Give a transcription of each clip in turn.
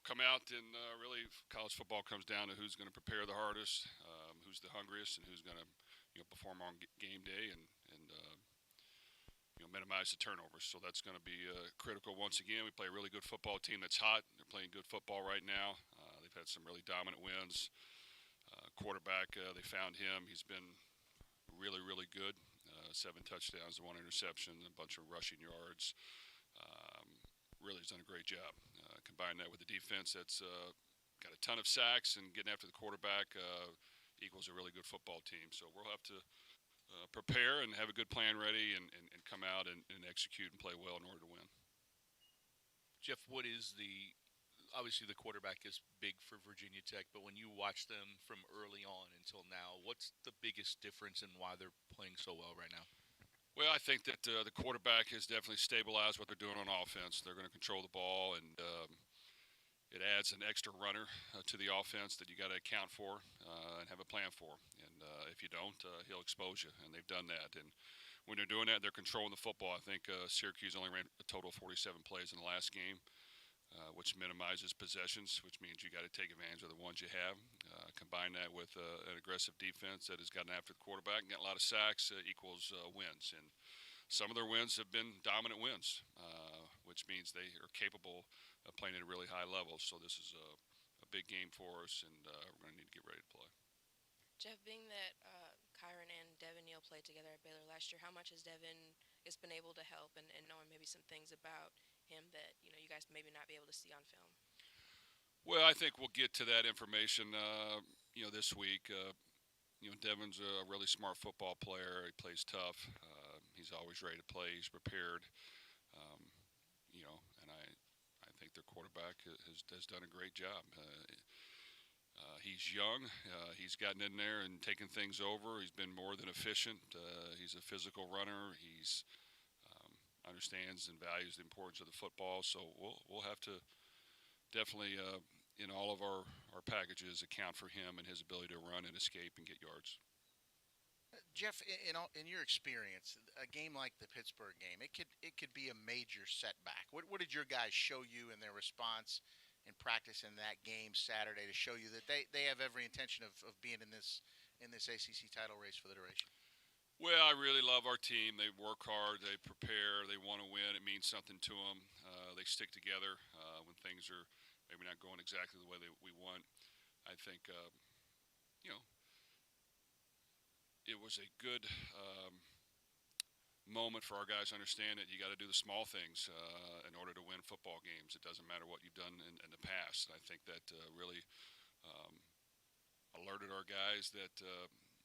come out and really college football comes down to who's going to prepare the hardest, who's the hungriest, and who's going to perform on game day and minimize the turnovers. So that's going to be critical. Once again, we play a really good football team that's hot. They're playing good football right now. They've had some really dominant wins. Quarterback, they found him. He's been really, really good. 7 touchdowns, 1 interception, a bunch of rushing yards. Really has done a great job. Combine that with the defense that's got a ton of sacks and getting after the quarterback equals a really good football team. So we'll have to prepare and have a good plan ready and come out and execute and play well in order to win. Jeff, what is obviously the quarterback is big for Virginia Tech, but when you watch them from early on until now, what's the biggest difference in why they're playing so well right now? Well, I think that the quarterback has definitely stabilized what they're doing on offense. They're going to control the ball, and it adds an extra runner to the offense that you got to account for and have a plan for. And if you don't, he'll expose you, and they've done that. And when they're doing that, they're controlling the football. I think Syracuse only ran a total of 47 plays in the last game, which minimizes possessions, which means you got to take advantage of the ones you have. Combine that with an aggressive defense that has gotten after the quarterback and got a lot of sacks equals wins. And some of their wins have been dominant wins, which means they are capable of playing at a really high level. So this is a big game for us, and we're going to need to get ready to play. Jeff, being that Kyron and Devin Neal played together at Baylor last year, how much has Devin been able to help and knowing maybe some things about him that you guys maybe not be able to see on film? Well, I think we'll get to that information this week. Devin's a really smart football player. He plays tough. He's always ready to play. He's prepared. And I think their quarterback has done a great job. He's young. He's gotten in there and taken things over. He's been more than efficient. He's a physical runner. He's understands and values the importance of the football. So we'll have to definitely in all of our packages account for him and his ability to run and escape and get yards. Jeff, in your experience, a game like the Pittsburgh game, it could be a major setback. What did your guys show you in their response in practice in that game Saturday to show you that they have every intention of being in this ACC title race for the duration? Well, I really love our team. They work hard. They prepare. They want to win. It means something to them. They stick together when things are maybe not going exactly the way we want. I think, it was a good moment for our guys to understand that you got to do the small things in order to win football games. It doesn't matter what you've done in the past. I think that really alerted our guys that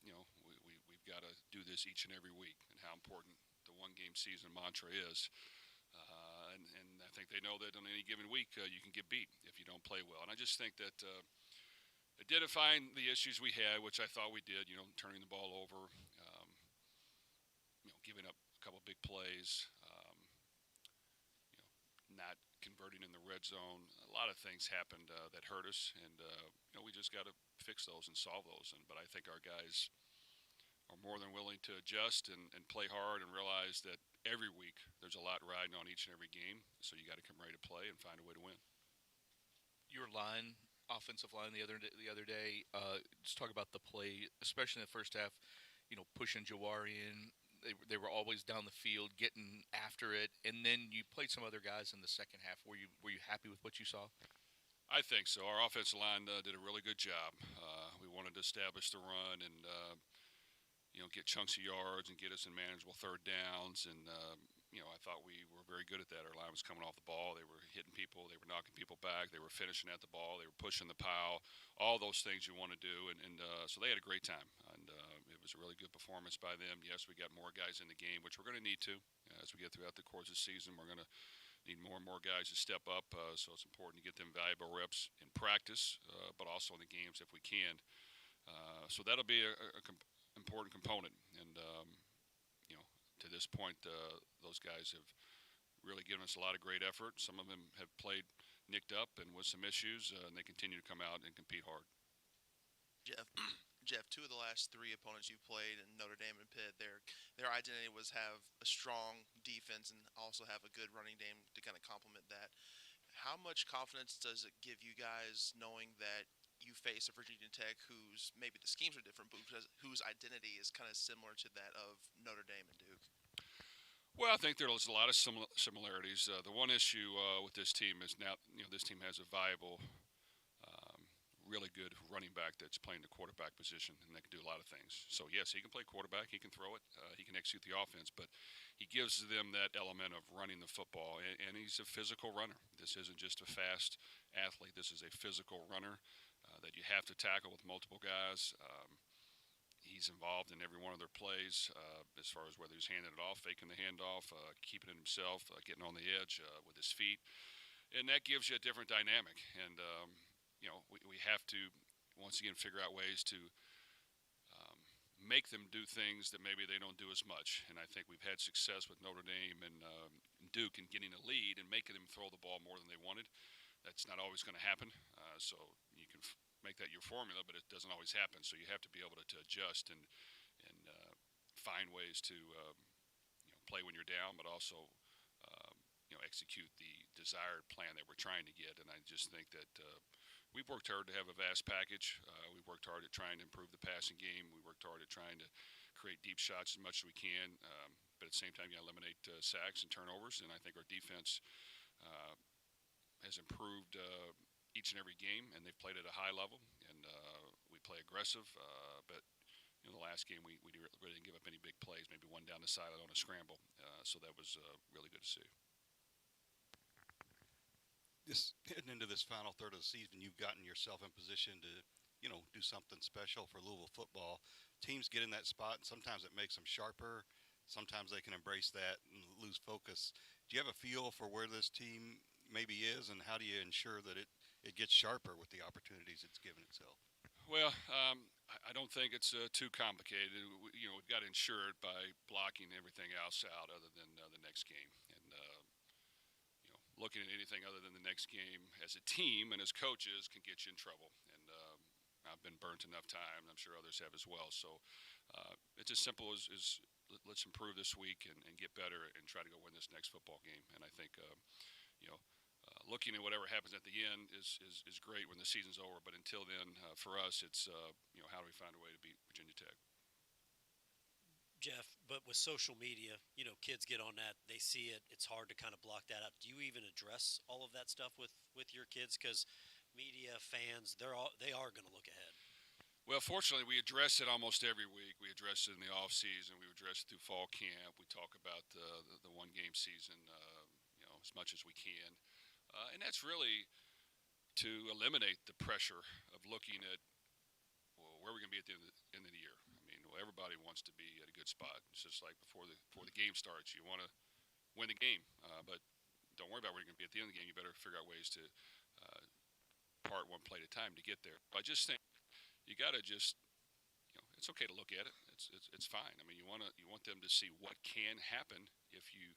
we've got to do this each and every week, and how important the one-game season mantra is. And I think they know that on any given week you can get beat if you don't play well. And I just think that identifying the issues we had, which I thought we did, turning the ball over, giving up a couple big plays, not converting in the red zone. A lot of things happened that hurt us, and we just got to fix those and solve those. But I think our guys are more than willing to adjust and play hard and realize that every week there's a lot riding on each and every game. So you got to come ready to play and find a way to win. Your offensive line the other day. Just talk about the play, especially in the first half. Pushing Jawari in. They were always down the field, getting after it, and then you played some other guys in the second half. Were you happy with what you saw? I think so. Our offensive line did a really good job. We wanted to establish the run and get chunks of yards and get us in manageable third downs. And I thought we were very good at that. Our line was coming off the ball. They were hitting people. They were knocking people back. They were finishing at the ball. They were pushing the pile. All those things you want to do. And so they had a great time. And it was a really good performance by them. Yes, we got more guys in the game, which we're going to need to. As we get throughout the course of the season, we're going to need more and more guys to step up. So it's important to get them valuable reps in practice, but also in the games if we can. So that'll be a important component. And to this point, those guys have really given us a lot of great effort. Some of them have played nicked up and with some issues, and they continue to come out and compete hard. Jeff, 2 of the last 3 opponents you played in Notre Dame and Pitt, their identity was have a strong defense and also have a good running game to kind of complement that. How much confidence does it give you guys knowing that you face a Virginia Tech whose maybe the schemes are different, but whose identity is kind of similar to that of Notre Dame and Duke? Well, I think there's a lot of similarities. The one issue with this team is now, this team has a viable, um, really good running back that's playing the quarterback position, and that can do a lot of things. So yes, he can play quarterback, he can throw it, he can execute the offense, but he gives them that element of running the football, and he's a physical runner. This isn't just a fast athlete. This is a physical runner that you have to tackle with multiple guys. He's involved in every one of their plays, as far as whether he's handing it off, faking the handoff, keeping it himself, getting on the edge with his feet, and that gives you a different dynamic. And we have to once again figure out ways to make them do things that maybe they don't do as much. And I think we've had success with Notre Dame and Duke in getting a lead and making them throw the ball more than they wanted. That's not always going to happen. So you can make that your formula, but it doesn't always happen. So you have to be able to adjust and find ways to play when you're down, but also execute the desired plan that we're trying to get. And I just think that we've worked hard to have a vast package. We've worked hard at trying to improve the passing game. We worked hard at trying to create deep shots as much as we can, but at the same time, you got to eliminate sacks and turnovers. And I think our defense has improved each and every game, and they've played at a high level. And we play aggressive, but the last game we really didn't give up any big plays. Maybe one down the sideline on a scramble. So that was really good to see. This heading into this final third of the season, you've gotten yourself in position to, do something special for Louisville football. Teams get in that spot, and sometimes it makes them sharper. Sometimes they can embrace that and lose focus. Do you have a feel for where this team maybe is, and how do you ensure that it gets sharper with the opportunities it's given itself? Well, I don't think it's too complicated. We've got to ensure it by blocking everything else out other than the next game. And looking at anything other than the next game as a team and as coaches can get you in trouble. And I've been burnt enough time, and I'm sure others have as well. So it's as simple as let's improve this week and get better and try to go win this next football game. And I think looking at whatever happens at the end is great when the season's over. But until then, for us, it's how do we find a way to beat Virginia Tech? Jeff, but with social media, kids get on that, they see it, it's hard to kind of block that out. Do you even address all of that stuff with your kids? Because media, fans, they are going to look ahead. Well, fortunately, we address it almost every week. We address it in the off season. We address it through fall camp. We talk about the one game season, as much as we can, and that's really to eliminate the pressure of looking at where we're going to be at the end of the year. Everybody wants to be at a good spot. It's just like before the game starts, you want to win the game, but don't worry about where you're going to be at the end of the game. You better figure out ways to part one play at a time to get there. But I just think you got to just, it's okay to look at it. It's fine. You want them to see what can happen if you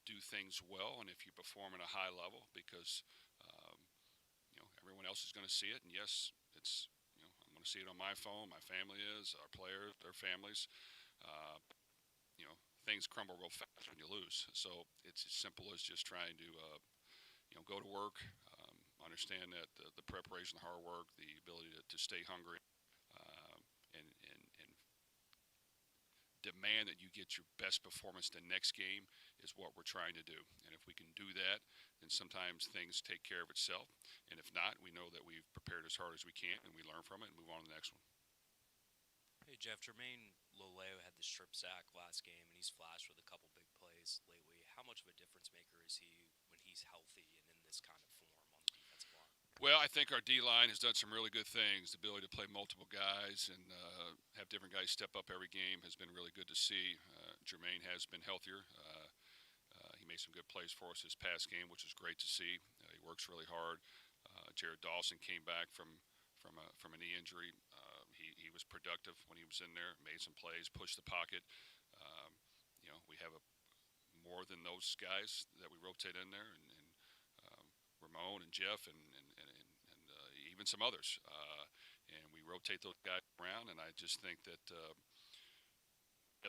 do things well and if you perform at a high level, because everyone else is going to see it. And yes, it's. See it on my phone. My family is, our players, their families. Things crumble real fast when you lose. So it's as simple as just trying to go to work, understand that the preparation, the hard work, the ability to stay hungry, and demand that you get your best performance the next game is what we're trying to do. And if we can do that, then sometimes things take care of itself. And if not, we know that we've prepared as hard as we can, and we learn from it and move on to the next one. Hey, Jeff, Jermaine Loleo had the strip sack last game, and he's flashed with a couple big plays lately. How much of a difference maker is he when he's healthy and in this kind of form on the defensive line? Well, I think our D-line has done some really good things. The ability to play multiple guys and have different guys step up every game has been really good to see. Jermaine has been healthier. He made some good plays for us this past game, which is great to see. He works really hard. Jared Dawson came back from a knee injury. He was productive when he was in there, made some plays, pushed the pocket. We have more than those guys that we rotate in there, and Ramon and Jeff and even some others. And we rotate those guys around, and I just think that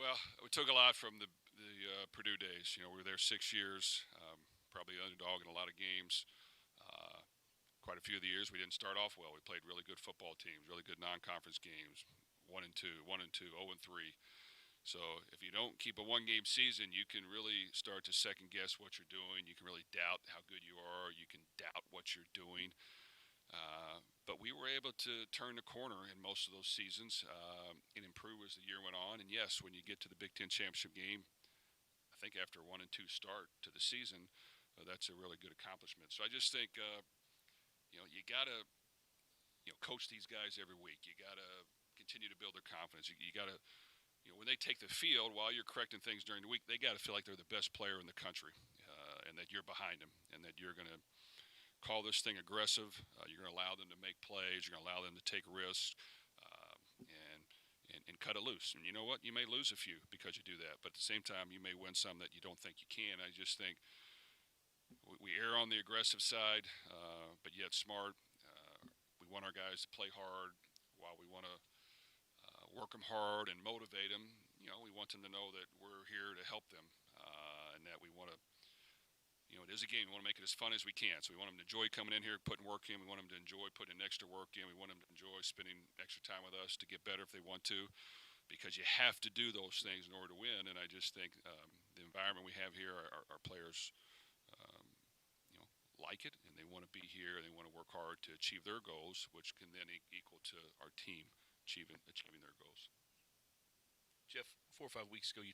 Well, we took a lot from the Purdue days. You know, we were there 6 years, probably underdog in a lot of games. Quite a few of the years we didn't start off well. We played really good football teams, really good non-conference games, 1-2, 1-2, 0-3. So if you don't keep a one-game season, you can really start to second-guess what you're doing. You can really doubt how good you are. You can doubt what you're doing. But we were able to turn the corner in most of those seasons and improve as the year went on. And yes, when you get to the Big Ten championship game, I think after a 1-2 start to the season, that's a really good accomplishment. So I just think, you got to, coach these guys every week. You got to continue to build their confidence. You got to, when they take the field while you're correcting things during the week, they got to feel like they're the best player in the country and that you're behind them and that you're going to call this thing aggressive. You're going to allow them to make plays. You're going to allow them to take risks and cut it loose. And you know what? You may lose a few because you do that. But at the same time, you may win some that you don't think you can. I just think we err on the aggressive side, but yet smart. We want our guys to play hard while we want to work them hard and motivate them. We want them to know that we're here to help them and that we want to, it is a game. We want to make it as fun as we can. So we want them to enjoy coming in here, putting work in. We want them to enjoy putting in extra work in. We want them to enjoy spending extra time with us to get better if they want to, because you have to do those things in order to win. And I just think the environment we have here, our players, like it, and they want to be here. They want to work hard to achieve their goals, which can then equal to our team achieving their goals. Jeff, 4 or 5 weeks ago, you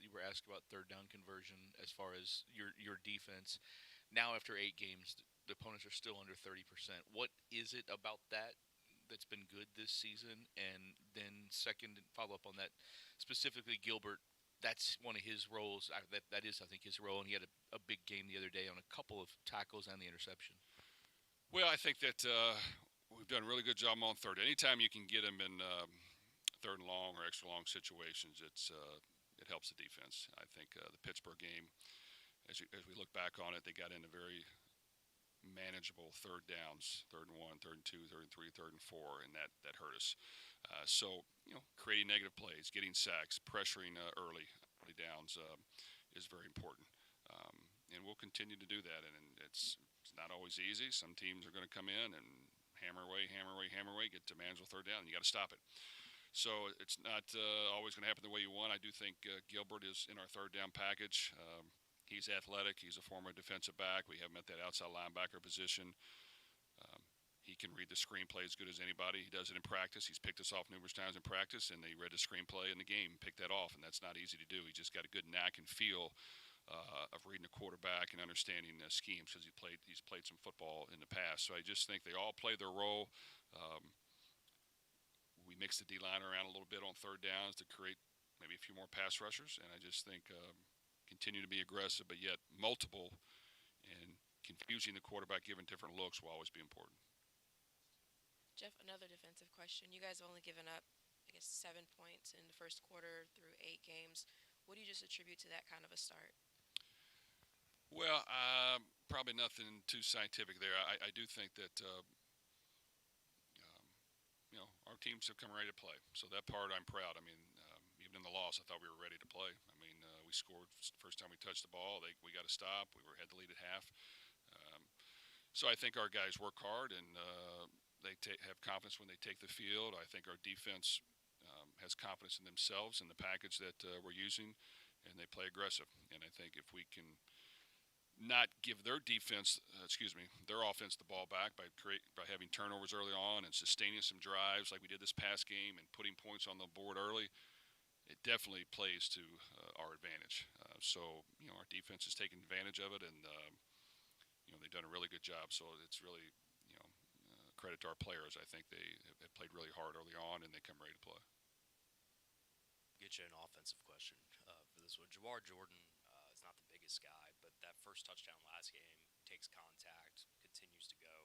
were asked about third down conversion as far as your defense. Now, after 8 games, the opponents are still under 30%. What is it about that's been good this season? And then second, follow up on that, specifically Gilbert. That's one of his roles. That is, I think, his role. And he had a big game the other day on a couple of tackles and the interception. Well, I think that we've done a really good job on third. Anytime you can get him in third and long or extra long situations, it helps the defense. I think the Pittsburgh game, as we look back on it, they got into very manageable third downs, 3rd and 1, 3rd and 2, 3rd and 3, 3rd and 4, and that hurt us. So creating negative plays, getting sacks, pressuring early downs is very important, and we'll continue to do that. And it's not always easy. Some teams are going to come in and hammer away, get to manageable third down, and you got to stop it. So it's not always going to happen the way you want. I do think Gilbert is in our third down package. He's athletic. He's a former defensive back. We have him at that outside linebacker position. He can read the screenplay as good as anybody. He does it in practice. He's picked us off numerous times in practice, and he read the screenplay in the game and picked that off, and that's not easy to do. He just got a good knack and feel of reading a quarterback and understanding schemes because he's played some football in the past. So I just think they all play their role. We mix the D-line around a little bit on third downs to create maybe a few more pass rushers, and I just think continue to be aggressive, but yet multiple, and confusing the quarterback, giving different looks will always be important. Jeff, another defensive question. You guys have only given up, 7 points in the first quarter through 8 games. What do you just attribute to that kind of a start? Well, probably nothing too scientific there. I do think that our teams have come ready to play. So that part I'm proud. I mean, even in the loss, I thought we were ready to play. I mean, we scored first time we touched the ball. We got to stop. We had the lead at half. So I think our guys work hard, and they have confidence when they take the field. I think our defense has confidence in themselves and the package that we're using, and they play aggressive. And I think if we can not give their offense the ball back by having turnovers early on and sustaining some drives like we did this past game and putting points on the board early, it definitely plays to our advantage. So our defense is taking advantage of it, and they've done a really good job. So it's really credit to our players. I think they have played really hard early on, and they come ready to play. Get you an offensive question for this one. Jawar Jordan is not the biggest guy, but that first touchdown last game, takes contact, continues to go.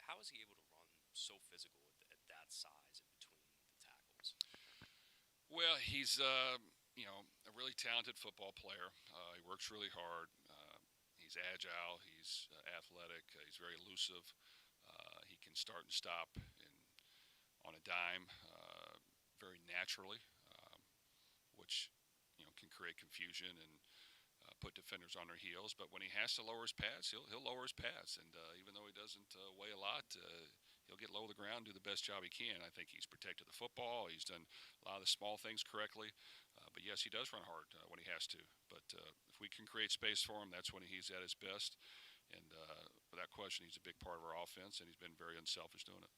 How is he able to run so physical at that size in between the tackles? Well, he's a really talented football player. He works really hard. He's agile. He's athletic. He's very elusive. He can start and stop on a dime very naturally. which can create confusion and put defenders on their heels. But when he has to lower his pads, he'll lower his pads, and even though he doesn't weigh a lot, he'll get low to the ground, do the best job he can. I think he's protected the football. He's done a lot of the small things correctly. But yes, he does run hard when he has to. But if we can create space for him, that's when he's at his best. And without question, he's a big part of our offense, and he's been very unselfish doing it.